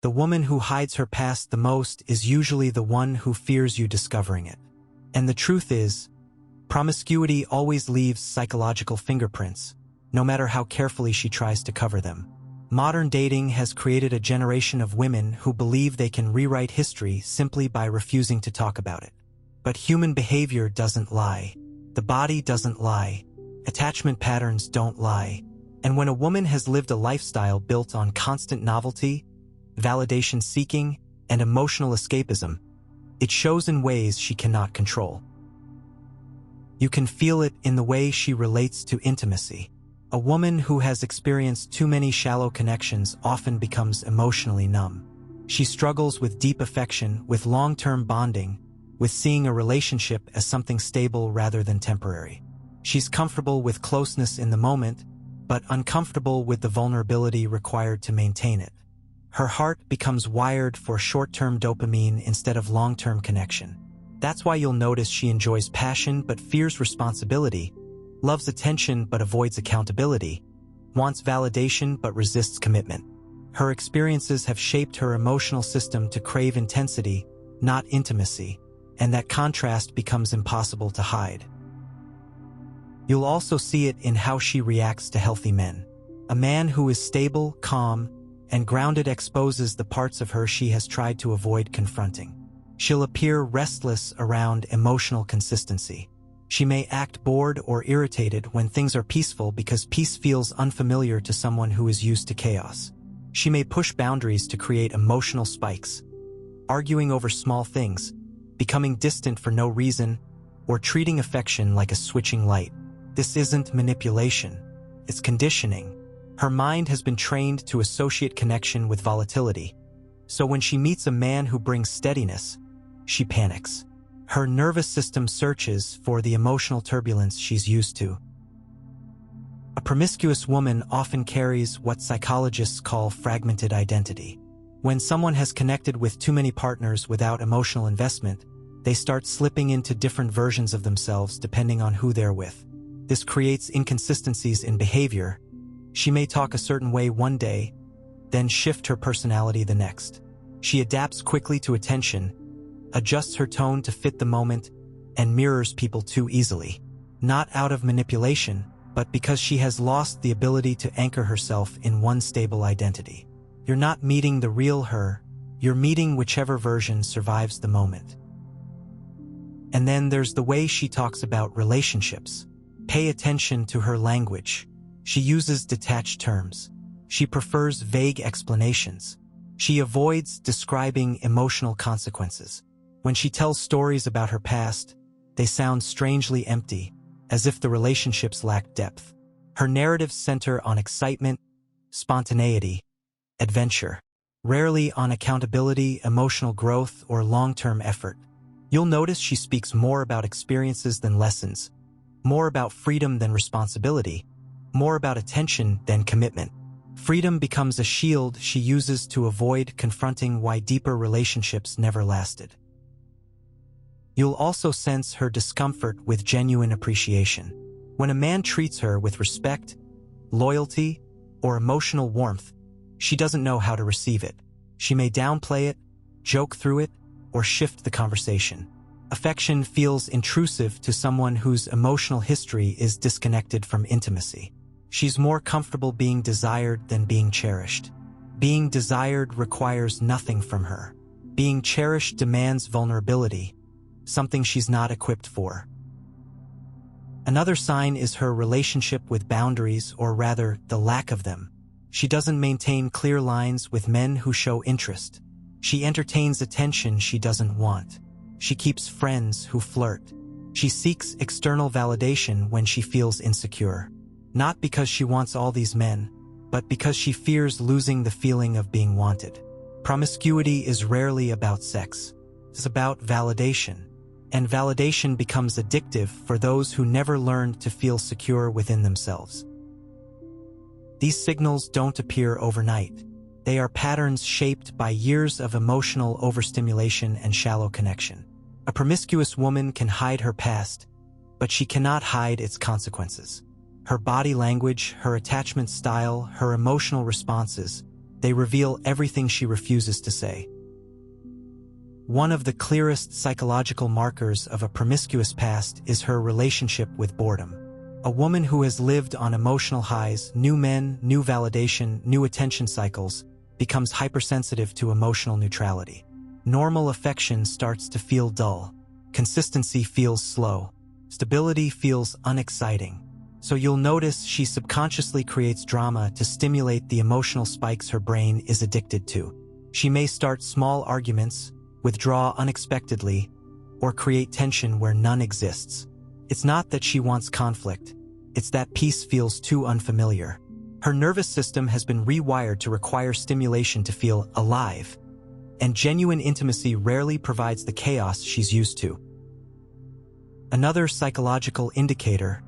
The woman who hides her past the most is usually the one who fears you discovering it. And the truth is, promiscuity always leaves psychological fingerprints, no matter how carefully she tries to cover them. Modern dating has created a generation of women who believe they can rewrite history simply by refusing to talk about it. But human behavior doesn't lie. The body doesn't lie. Attachment patterns don't lie. And when a woman has lived a lifestyle built on constant novelty, validation seeking, and emotional escapism, it shows in ways she cannot control. You can feel it in the way she relates to intimacy. A woman who has experienced too many shallow connections often becomes emotionally numb. She struggles with deep affection, with long-term bonding, with seeing a relationship as something stable rather than temporary. She's comfortable with closeness in the moment, but uncomfortable with the vulnerability required to maintain it. Her heart becomes wired for short-term dopamine instead of long-term connection. That's why you'll notice she enjoys passion but fears responsibility, loves attention but avoids accountability, wants validation but resists commitment. Her experiences have shaped her emotional system to crave intensity, not intimacy, and that contrast becomes impossible to hide. You'll also see it in how she reacts to healthy men. A man who is stable, calm, and grounded exposes the parts of her she has tried to avoid confronting. She'll appear restless around emotional consistency. She may act bored or irritated when things are peaceful because peace feels unfamiliar to someone who is used to chaos. She may push boundaries to create emotional spikes, arguing over small things, becoming distant for no reason, or treating affection like a switching light. This isn't manipulation, it's conditioning. Her mind has been trained to associate connection with volatility. So when she meets a man who brings steadiness, she panics. Her nervous system searches for the emotional turbulence she's used to. A promiscuous woman often carries what psychologists call fragmented identity. When someone has connected with too many partners without emotional investment, they start slipping into different versions of themselves depending on who they're with. This creates inconsistencies in behavior. She may talk a certain way one day, then shift her personality the next. She adapts quickly to attention, adjusts her tone to fit the moment, and mirrors people too easily. Not out of manipulation, but because she has lost the ability to anchor herself in one stable identity. You're not meeting the real her, you're meeting whichever version survives the moment. And then there's the way she talks about relationships. Pay attention to her language. She uses detached terms. She prefers vague explanations. She avoids describing emotional consequences. When she tells stories about her past, they sound strangely empty, as if the relationships lack depth. Her narratives center on excitement, spontaneity, adventure, rarely on accountability, emotional growth, or long-term effort. You'll notice she speaks more about experiences than lessons, more about freedom than responsibility, more about attention than commitment. Freedom becomes a shield she uses to avoid confronting why deeper relationships never lasted. You'll also sense her discomfort with genuine appreciation. When a man treats her with respect, loyalty, or emotional warmth, she doesn't know how to receive it. She may downplay it, joke through it, or shift the conversation. Affection feels intrusive to someone whose emotional history is disconnected from intimacy. She's more comfortable being desired than being cherished. Being desired requires nothing from her. Being cherished demands vulnerability, something she's not equipped for. Another sign is her relationship with boundaries, or rather, the lack of them. She doesn't maintain clear lines with men who show interest. She entertains attention she doesn't want. She keeps friends who flirt. She seeks external validation when she feels insecure. Not because she wants all these men, but because she fears losing the feeling of being wanted. Promiscuity is rarely about sex. It's about validation. And validation becomes addictive for those who never learned to feel secure within themselves. These signals don't appear overnight. They are patterns shaped by years of emotional overstimulation and shallow connection. A promiscuous woman can hide her past, but she cannot hide its consequences. Her body language, her attachment style, her emotional responses, They reveal everything she refuses to say. One of the clearest psychological markers of a promiscuous past is her relationship with boredom. A woman who has lived on emotional highs, new men, new validation, new attention cycles, becomes hypersensitive to emotional neutrality. Normal affection starts to feel dull. Consistency feels slow. Stability feels unexciting. So you'll notice she subconsciously creates drama to stimulate the emotional spikes her brain is addicted to. She may start small arguments, withdraw unexpectedly, or create tension where none exists. It's not that she wants conflict. It's that peace feels too unfamiliar. Her nervous system has been rewired to require stimulation to feel alive, and genuine intimacy rarely provides the chaos she's used to. Another psychological indicator: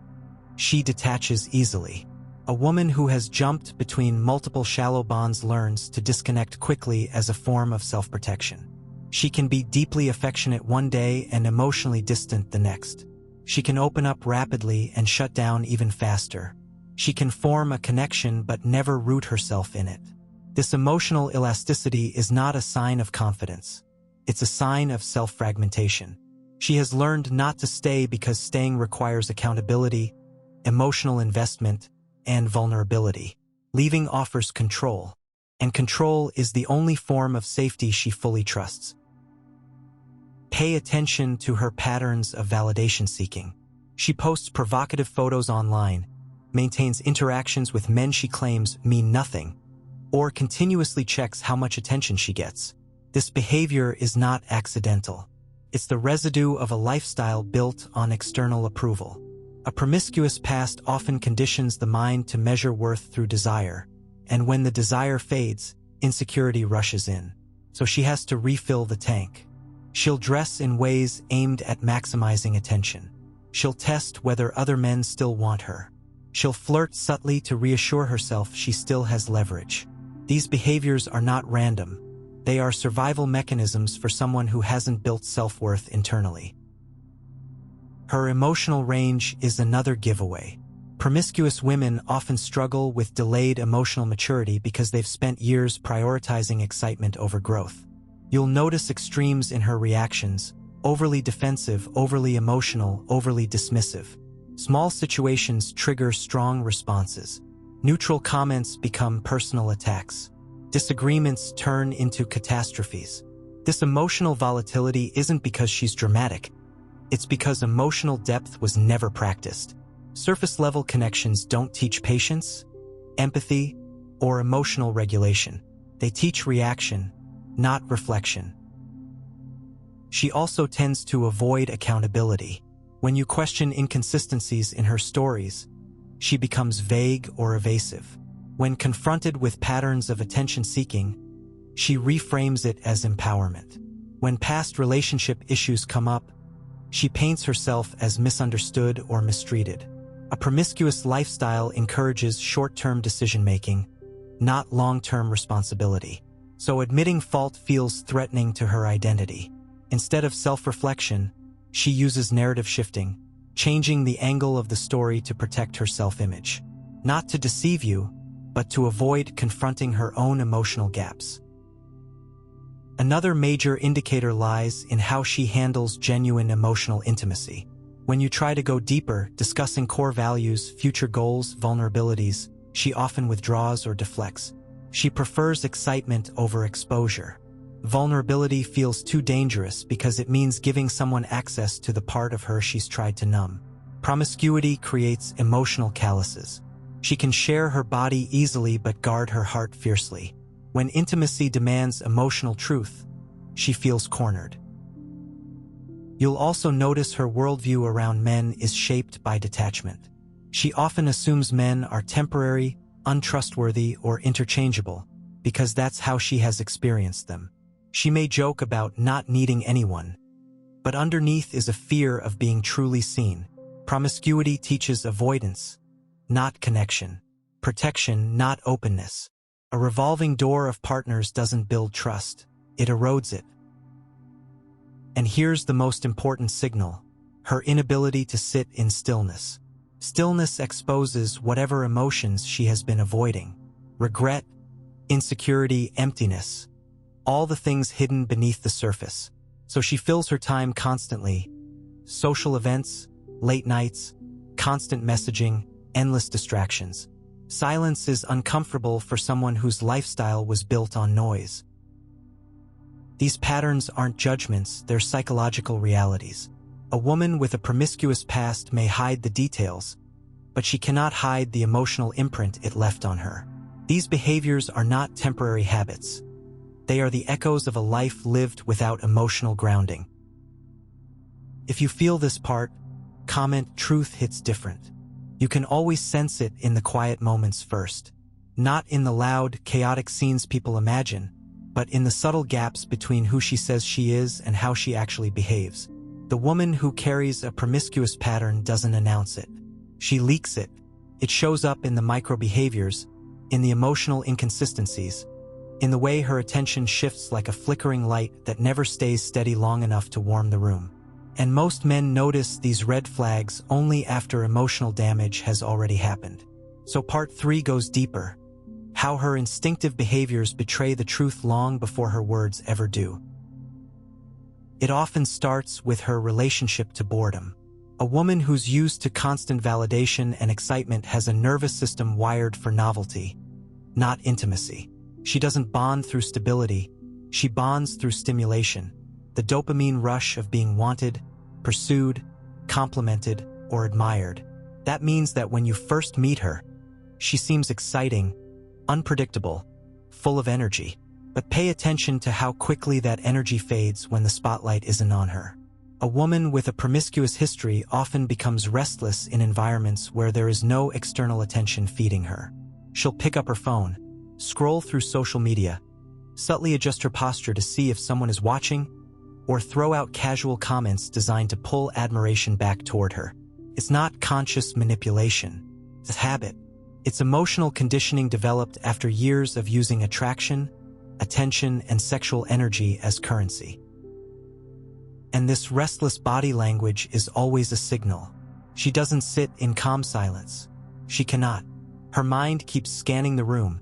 she detaches easily. A woman who has jumped between multiple shallow bonds learns to disconnect quickly as a form of self-protection. She can be deeply affectionate one day and emotionally distant the next. She can open up rapidly and shut down even faster. She can form a connection but never root herself in it. This emotional elasticity is not a sign of confidence. It's a sign of self-fragmentation. She has learned not to stay because staying requires accountability, emotional investment, and vulnerability. Leaving offers control, and control is the only form of safety she fully trusts. Pay attention to her patterns of validation seeking. She posts provocative photos online, maintains interactions with men she claims mean nothing, or continuously checks how much attention she gets. This behavior is not accidental. It's the residue of a lifestyle built on external approval. A promiscuous past often conditions the mind to measure worth through desire, and when the desire fades, insecurity rushes in. So she has to refill the tank. She'll dress in ways aimed at maximizing attention. She'll test whether other men still want her. She'll flirt subtly to reassure herself she still has leverage. These behaviors are not random. They are survival mechanisms for someone who hasn't built self-worth internally. Her emotional range is another giveaway. Promiscuous women often struggle with delayed emotional maturity because they've spent years prioritizing excitement over growth. You'll notice extremes in her reactions: overly defensive, overly emotional, overly dismissive. Small situations trigger strong responses. Neutral comments become personal attacks. Disagreements turn into catastrophes. This emotional volatility isn't because she's dramatic. It's because emotional depth was never practiced. Surface-level connections don't teach patience, empathy, or emotional regulation. They teach reaction, not reflection. She also tends to avoid accountability. When you question inconsistencies in her stories, she becomes vague or evasive. When confronted with patterns of attention-seeking, she reframes it as empowerment. When past relationship issues come up, she paints herself as misunderstood or mistreated. A promiscuous lifestyle encourages short-term decision-making, not long-term responsibility. So admitting fault feels threatening to her identity. Instead of self-reflection, she uses narrative shifting, changing the angle of the story to protect her self-image. Not to deceive you, but to avoid confronting her own emotional gaps. Another major indicator lies in how she handles genuine emotional intimacy. When you try to go deeper, discussing core values, future goals, vulnerabilities, she often withdraws or deflects. She prefers excitement over exposure. Vulnerability feels too dangerous because it means giving someone access to the part of her she's tried to numb. Promiscuity creates emotional calluses. She can share her body easily but guard her heart fiercely. When intimacy demands emotional truth, she feels cornered. You'll also notice her worldview around men is shaped by detachment. She often assumes men are temporary, untrustworthy, or interchangeable, because that's how she has experienced them. She may joke about not needing anyone, but underneath is a fear of being truly seen. Promiscuity teaches avoidance, not connection. Protection, not openness. A revolving door of partners doesn't build trust, it erodes it. And here's the most important signal: her inability to sit in stillness. Stillness exposes whatever emotions she has been avoiding: regret, insecurity, emptiness. All the things hidden beneath the surface. So she fills her time constantly. Social events, late nights, constant messaging, endless distractions. Silence is uncomfortable for someone whose lifestyle was built on noise. These patterns aren't judgments, they're psychological realities. A woman with a promiscuous past may hide the details, but she cannot hide the emotional imprint it left on her. These behaviors are not temporary habits. They are the echoes of a life lived without emotional grounding. If you feel this part, comment "Truth hits different." You can always sense it in the quiet moments first. Not in the loud, chaotic scenes people imagine, but in the subtle gaps between who she says she is and how she actually behaves. The woman who carries a promiscuous pattern doesn't announce it. She leaks it. It shows up in the micro-behaviors, in the emotional inconsistencies, in the way her attention shifts like a flickering light that never stays steady long enough to warm the room. And most men notice these red flags only after emotional damage has already happened. So part 3 goes deeper. How her instinctive behaviors betray the truth long before her words ever do. It often starts with her relationship to boredom. A woman who's used to constant validation and excitement has a nervous system wired for novelty, not intimacy. She doesn't bond through stability, she bonds through stimulation. The dopamine rush of being wanted, pursued, complimented, or admired. That means that when you first meet her, she seems exciting, unpredictable, full of energy. But pay attention to how quickly that energy fades when the spotlight isn't on her. A woman with a promiscuous history often becomes restless in environments where there is no external attention feeding her. She'll pick up her phone, scroll through social media, subtly adjust her posture to see if someone is watching, or throw out casual comments designed to pull admiration back toward her. It's not conscious manipulation. It's a habit. It's emotional conditioning developed after years of using attraction, attention, and sexual energy as currency. And this restless body language is always a signal. She doesn't sit in calm silence. She cannot. Her mind keeps scanning the room,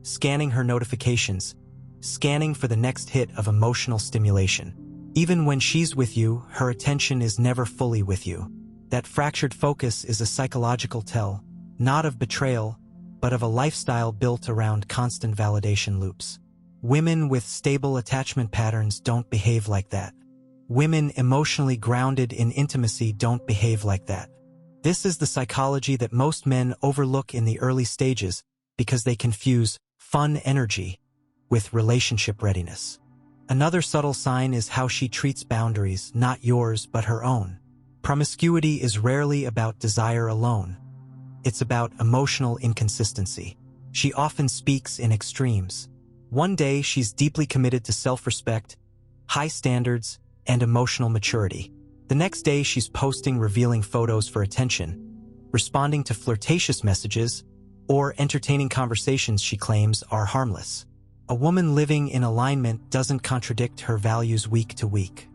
scanning her notifications, scanning for the next hit of emotional stimulation. Even when she's with you, her attention is never fully with you. That fractured focus is a psychological tell, not of betrayal, but of a lifestyle built around constant validation loops. Women with stable attachment patterns don't behave like that. Women emotionally grounded in intimacy don't behave like that. This is the psychology that most men overlook in the early stages because they confuse fun energy with relationship readiness. Another subtle sign is how she treats boundaries, not yours but her own. Promiscuity is rarely about desire alone. It's about emotional inconsistency. She often speaks in extremes. One day she's deeply committed to self-respect, high standards, and emotional maturity. The next day she's posting revealing photos for attention, responding to flirtatious messages, or entertaining conversations she claims are harmless. A woman living in alignment doesn't contradict her values week to week.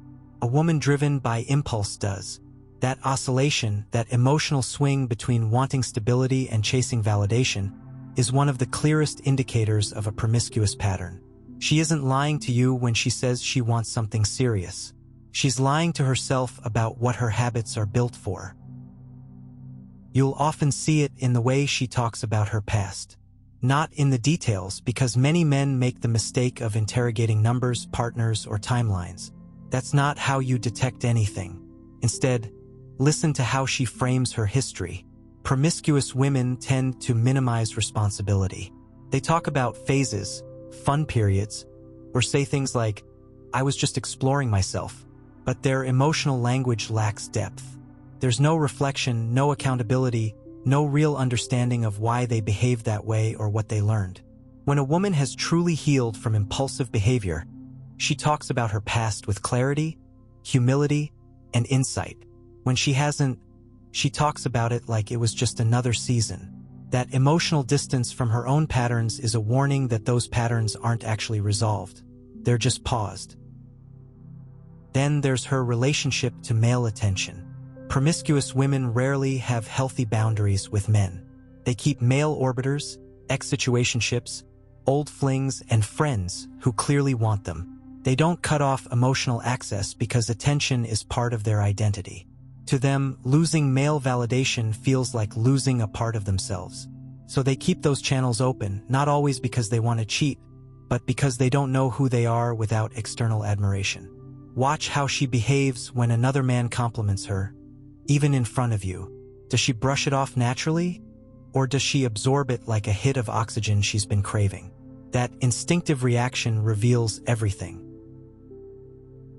A woman driven by impulse does. That oscillation, that emotional swing between wanting stability and chasing validation, is one of the clearest indicators of a promiscuous pattern. She isn't lying to you when she says she wants something serious. She's lying to herself about what her habits are built for. You'll often see it in the way she talks about her past. Not in the details, because many men make the mistake of interrogating numbers, partners, or timelines. That's not how you detect anything. Instead, listen to how she frames her history. Promiscuous women tend to minimize responsibility. They talk about phases, fun periods, or say things like, "I was just exploring myself," but their emotional language lacks depth. There's no reflection, no accountability, no real understanding of why they behave that way or what they learned. When a woman has truly healed from impulsive behavior, she talks about her past with clarity, humility, and insight. When she hasn't, she talks about it like it was just another season. That emotional distance from her own patterns is a warning that those patterns aren't actually resolved. They're just paused. Then there's her relationship to male attention. Promiscuous women rarely have healthy boundaries with men. They keep male orbiters, ex-situationships, old flings, and friends who clearly want them. They don't cut off emotional access because attention is part of their identity. To them, losing male validation feels like losing a part of themselves. So they keep those channels open, not always because they want to cheat, but because they don't know who they are without external admiration. Watch how she behaves when another man compliments her, even in front of you. Does she brush it off naturally? Or does she absorb it like a hit of oxygen she's been craving? That instinctive reaction reveals everything.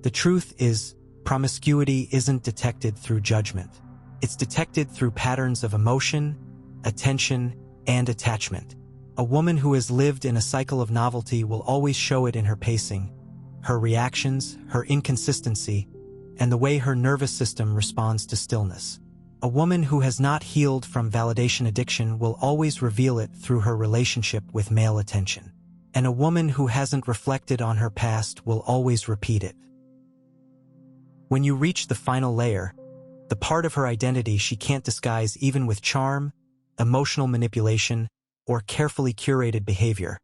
The truth is, promiscuity isn't detected through judgment. It's detected through patterns of emotion, attention, and attachment. A woman who has lived in a cycle of novelty will always show it in her pacing, her reactions, her inconsistency, and the way her nervous system responds to stillness. A woman who has not healed from validation addiction will always reveal it through her relationship with male attention. And a woman who hasn't reflected on her past will always repeat it. When you reach the final layer, the part of her identity she can't disguise even with charm, emotional manipulation, or carefully curated behavior,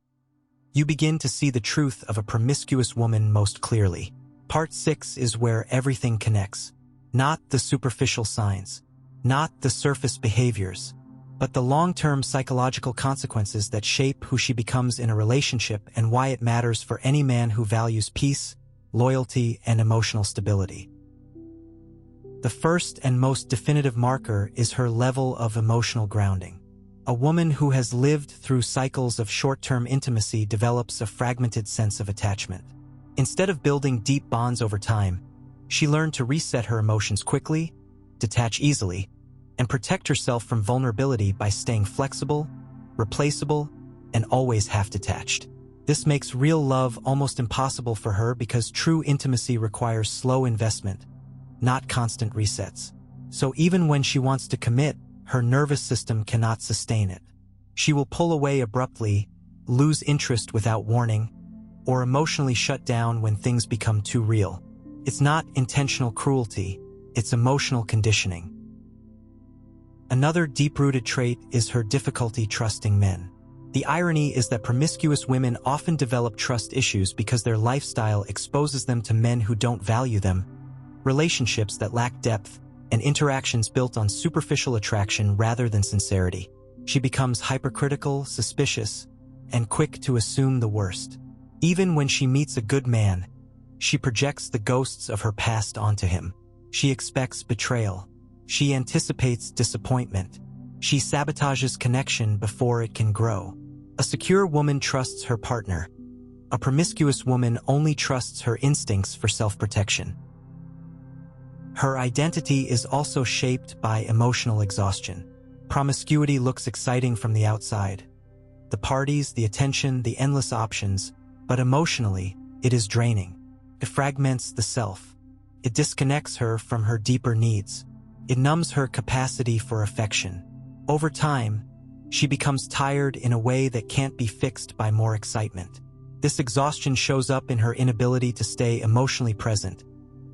you begin to see the truth of a promiscuous woman most clearly. Part 6 is where everything connects. Not the superficial signs, not the surface behaviors, but the long-term psychological consequences that shape who she becomes in a relationship and why it matters for any man who values peace, loyalty, and emotional stability. The first and most definitive marker is her level of emotional grounding. A woman who has lived through cycles of short-term intimacy develops a fragmented sense of attachment. Instead of building deep bonds over time, she learned to reset her emotions quickly, detach easily, and protect herself from vulnerability by staying flexible, replaceable, and always half-detached. This makes real love almost impossible for her because true intimacy requires slow investment, not constant resets. So even when she wants to commit, her nervous system cannot sustain it. She will pull away abruptly, lose interest without warning, or emotionally shut down when things become too real. It's not intentional cruelty, it's emotional conditioning. Another deep-rooted trait is her difficulty trusting men. The irony is that promiscuous women often develop trust issues because their lifestyle exposes them to men who don't value them, relationships that lack depth, and interactions built on superficial attraction rather than sincerity. She becomes hypercritical, suspicious, and quick to assume the worst. Even when she meets a good man, she projects the ghosts of her past onto him. She expects betrayal. She anticipates disappointment. She sabotages connection before it can grow. A secure woman trusts her partner. A promiscuous woman only trusts her instincts for self-protection. Her identity is also shaped by emotional exhaustion. Promiscuity looks exciting from the outside. The parties, the attention, the endless options, but emotionally, it is draining. It fragments the self. It disconnects her from her deeper needs. It numbs her capacity for affection. Over time, she becomes tired in a way that can't be fixed by more excitement. This exhaustion shows up in her inability to stay emotionally present,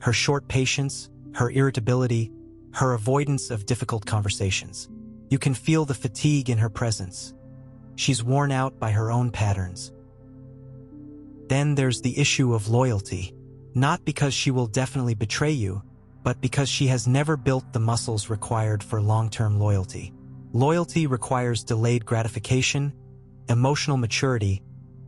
her short patience, her irritability, her avoidance of difficult conversations. You can feel the fatigue in her presence. She's worn out by her own patterns. Then there's the issue of loyalty. Not because she will definitely betray you, but because she has never built the muscles required for long-term loyalty. Loyalty requires delayed gratification, emotional maturity,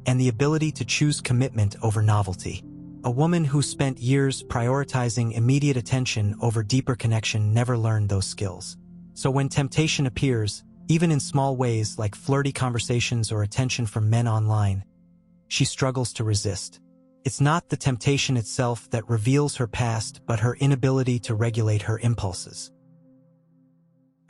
and the ability to choose commitment over novelty. A woman who spent years prioritizing immediate attention over deeper connection never learned those skills. So when temptation appears, even in small ways like flirty conversations or attention from men online, she struggles to resist. It's not the temptation itself that reveals her past, but her inability to regulate her impulses.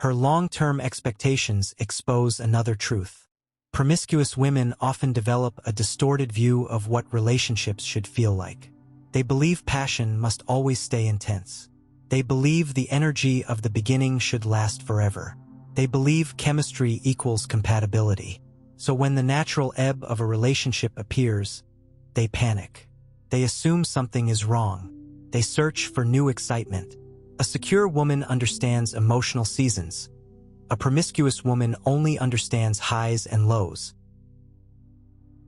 Her long-term expectations expose another truth. Promiscuous women often develop a distorted view of what relationships should feel like. They believe passion must always stay intense. They believe the energy of the beginning should last forever. They believe chemistry equals compatibility. So when the natural ebb of a relationship appears, they panic. They assume something is wrong. They search for new excitement. A secure woman understands emotional seasons. A promiscuous woman only understands highs and lows.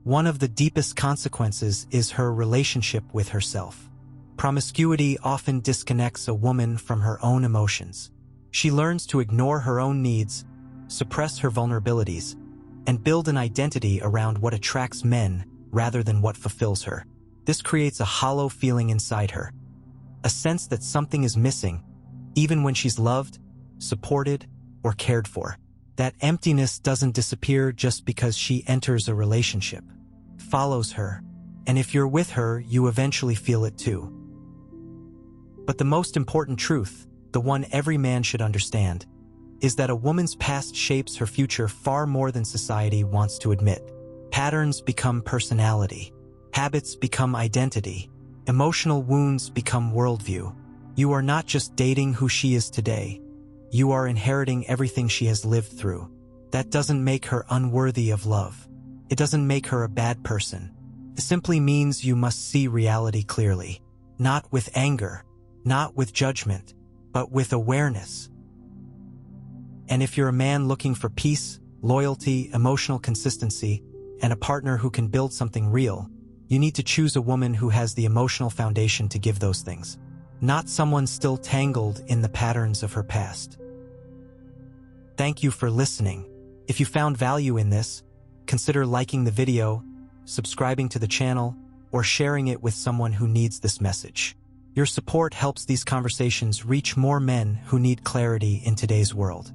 One of the deepest consequences is her relationship with herself. Promiscuity often disconnects a woman from her own emotions. She learns to ignore her own needs, suppress her vulnerabilities, and build an identity around what attracts men rather than what fulfills her. This creates a hollow feeling inside her, a sense that something is missing, even when she's loved, supported, or cared for. That emptiness doesn't disappear just because she enters a relationship. It follows her, and if you're with her, you eventually feel it too. But the most important truth, the one every man should understand, is that a woman's past shapes her future far more than society wants to admit. Patterns become personality. Habits become identity. Emotional wounds become worldview. You are not just dating who she is today. You are inheriting everything she has lived through. That doesn't make her unworthy of love. It doesn't make her a bad person. It simply means you must see reality clearly. Not with anger, not with judgment, but with awareness. And if you're a man looking for peace, loyalty, emotional consistency, and a partner who can build something real, you need to choose a woman who has the emotional foundation to give those things, not someone still tangled in the patterns of her past. Thank you for listening. If you found value in this, consider liking the video, subscribing to the channel, or sharing it with someone who needs this message. Your support helps these conversations reach more men who need clarity in today's world.